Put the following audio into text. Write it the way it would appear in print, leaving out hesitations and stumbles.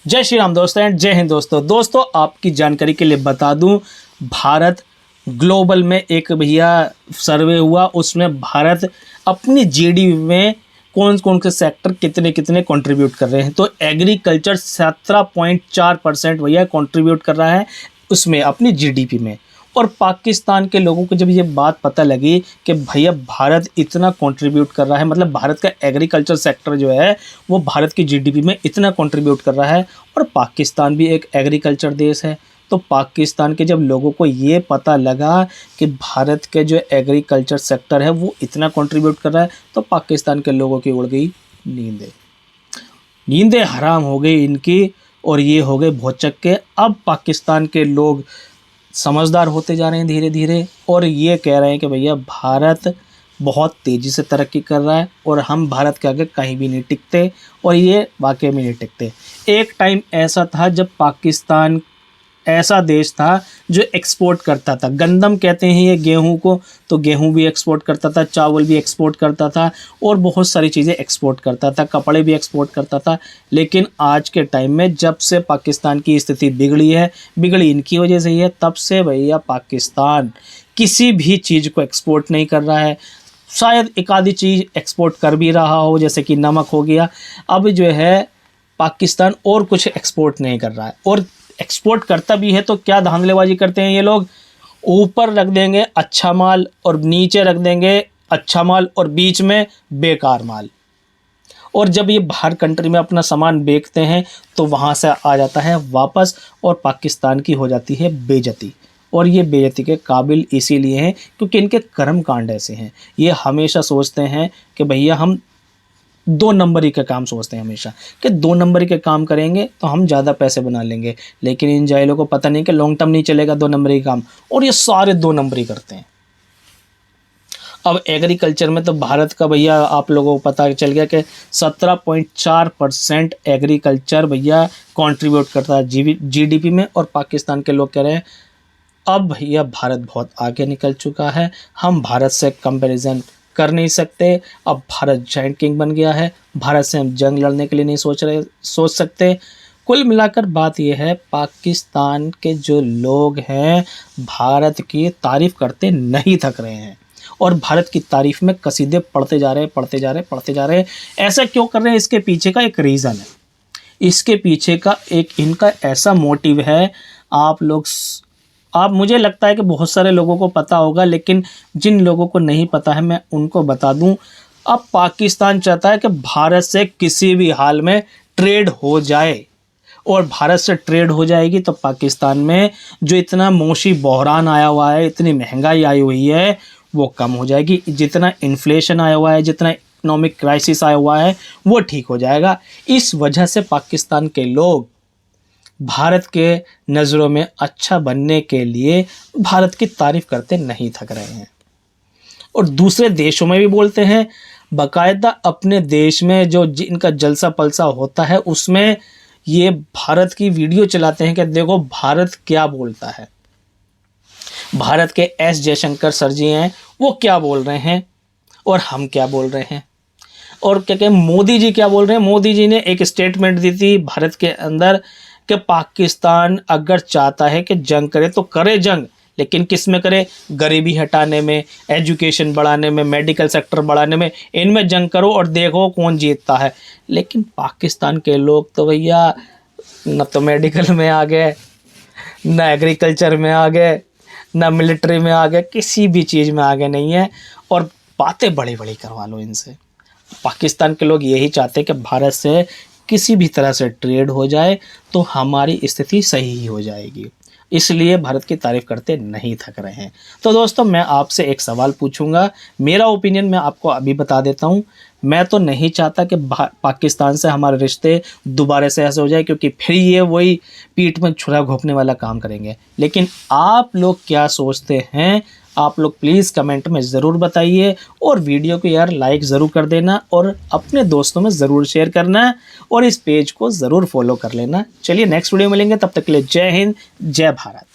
जय श्री राम दोस्तों एंड जय हिंद दोस्तों आपकी जानकारी के लिए बता दूं, भारत ग्लोबल में एक भैया सर्वे हुआ, उसमें भारत अपनी जीडीपी में कौन कौन से सेक्टर कितने कितने कंट्रीब्यूट कर रहे हैं। तो एग्रीकल्चर 17.4% भैया कंट्रीब्यूट कर रहा है उसमें अपनी जीडीपी में। और पाकिस्तान के लोगों को जब ये बात पता लगी कि भैया भारत इतना कंट्रीब्यूट कर रहा है, मतलब भारत का एग्रीकल्चर सेक्टर जो है वो भारत की जीडीपी में इतना कंट्रीब्यूट कर रहा है, और पाकिस्तान भी एक एग्रीकल्चर देश है, तो पाकिस्तान के जब लोगों को ये पता लगा कि भारत के जो एग्रीकल्चर सेक्टर है वो इतना कंट्रीब्यूट कर रहा है, तो पाकिस्तान के लोगों की उड़ गई नींदें हराम हो गई इनकी, और ये हो गए भौचक के। अब पाकिस्तान के लोग समझदार होते जा रहे हैं धीरे धीरे, और ये कह रहे हैं कि भैया भारत बहुत तेज़ी से तरक्की कर रहा है और हम भारत के आगे कहीं भी नहीं टिकते, और ये वाकई में नहीं टिकते। एक टाइम ऐसा था जब पाकिस्तान ऐसा देश था जो एक्सपोर्ट करता था, गंदम कहते हैं ये गेहूं को, तो गेहूं भी एक्सपोर्ट करता था, चावल भी एक्सपोर्ट करता था, और बहुत सारी चीज़ें एक्सपोर्ट करता था, कपड़े भी एक्सपोर्ट करता था। लेकिन आज के टाइम में जब से पाकिस्तान की स्थिति बिगड़ी इनकी वजह से ही है, तब से भैया पाकिस्तान किसी भी चीज़ को एक्सपोर्ट नहीं कर रहा है। शायद एक आधी चीज़ एक्सपोर्ट कर भी रहा हो, जैसे कि नमक हो गया। अब जो है पाकिस्तान और कुछ एक्सपोर्ट नहीं कर रहा है, और एक्सपोर्ट करता भी है तो क्या धांधलेबाजी करते हैं ये लोग, ऊपर रख देंगे अच्छा माल और नीचे रख देंगे अच्छा माल और बीच में बेकार माल। और जब ये बाहर कंट्री में अपना सामान बेचते हैं तो वहाँ से आ जाता है वापस, और पाकिस्तान की हो जाती है बेइज्जती। और ये बेइज्जती के काबिल इसीलिए हैं क्योंकि इनके कर्म कांड ऐसे हैं। ये हमेशा सोचते हैं कि भैया हम 2 नंबरी का काम सोचते हैं हमेशा, कि 2 नंबरी के काम करेंगे तो हम ज़्यादा पैसे बना लेंगे। लेकिन इन जाहिलों को पता नहीं कि लॉन्ग टर्म नहीं चलेगा 2 नंबरी का काम, और ये सारे 2 नंबरी करते हैं। अब एग्रीकल्चर में तो भारत का भैया आप लोगों को पता चल गया कि 17.4% एग्रीकल्चर भैया कंट्रीब्यूट करता है जीडीपी में, और पाकिस्तान के लोग कह रहे हैं अब भैया भारत बहुत आगे निकल चुका है, हम भारत से कंपैरिजन कर नहीं सकते। अब भारत जायंट किंग बन गया है, भारत से हम जंग लड़ने के लिए नहीं सोच सकते। कुल मिलाकर बात यह है, पाकिस्तान के जो लोग हैं भारत की तारीफ़ करते नहीं थक रहे हैं, और भारत की तारीफ़ में कसीदे पढ़ते जा रहे हैं। ऐसा क्यों कर रहे हैं, इसके पीछे का एक रीज़न है, इसके पीछे का एक इनका ऐसा मोटिव है। मुझे लगता है कि बहुत सारे लोगों को पता होगा, लेकिन जिन लोगों को नहीं पता है मैं उनको बता दूं। अब पाकिस्तान चाहता है कि भारत से किसी भी हाल में ट्रेड हो जाए, और भारत से ट्रेड हो जाएगी तो पाकिस्तान में जो इतना मौशी बहरान आया हुआ है, इतनी महंगाई आई हुई है, वो कम हो जाएगी। जितना इन्फ्लेशन आया हुआ है, जितना इकोनॉमिक क्राइसिस आया हुआ है, वो ठीक हो जाएगा। इस वजह से पाकिस्तान के लोग भारत के नज़रों में अच्छा बनने के लिए भारत की तारीफ़ करते नहीं थक रहे हैं, और दूसरे देशों में भी बोलते हैं। बाकायदा अपने देश में जो इनका जलसा पलसा होता है उसमें ये भारत की वीडियो चलाते हैं कि देखो भारत क्या बोलता है। भारत के एस जयशंकर सर जी हैं, वो क्या बोल रहे हैं और हम क्या बोल रहे हैं, और क्या कहें मोदी जी क्या बोल रहे हैं। मोदी जी ने एक स्टेटमेंट दी थी भारत के अंदर कि पाकिस्तान अगर चाहता है कि जंग करे तो करे जंग, लेकिन किस में करे, गरीबी हटाने में, एजुकेशन बढ़ाने में, मेडिकल सेक्टर बढ़ाने में, इनमें जंग करो और देखो कौन जीतता है। लेकिन पाकिस्तान के लोग तो भैया न तो मेडिकल में आ गए, न एग्रीकल्चर में आ गए, न मिलिट्री में आ गए, किसी भी चीज़ में आगे नहीं है, और बातें बड़ी बड़ी करवा लो इनसे। पाकिस्तान के लोग यही चाहते हैं कि भारत से किसी भी तरह से ट्रेड हो जाए तो हमारी स्थिति सही ही हो जाएगी, इसलिए भारत की तारीफ़ करते नहीं थक रहे हैं। तो दोस्तों मैं आपसे एक सवाल पूछूंगा, मेरा ओपिनियन मैं आपको अभी बता देता हूं। मैं तो नहीं चाहता कि पाकिस्तान से हमारे रिश्ते दोबारा से ऐसे हो जाए, क्योंकि फिर ये वही पीठ में छुरा घोंपने वाला काम करेंगे। लेकिन आप लोग क्या सोचते हैं, आप लोग प्लीज़ कमेंट में ज़रूर बताइए, और वीडियो को यार लाइक ज़रूर कर देना, और अपने दोस्तों में ज़रूर शेयर करना, और इस पेज को ज़रूर फॉलो कर लेना। चलिए नेक्स्ट वीडियो मिलेंगे, तब तक के लिए जय हिंद जय भारत।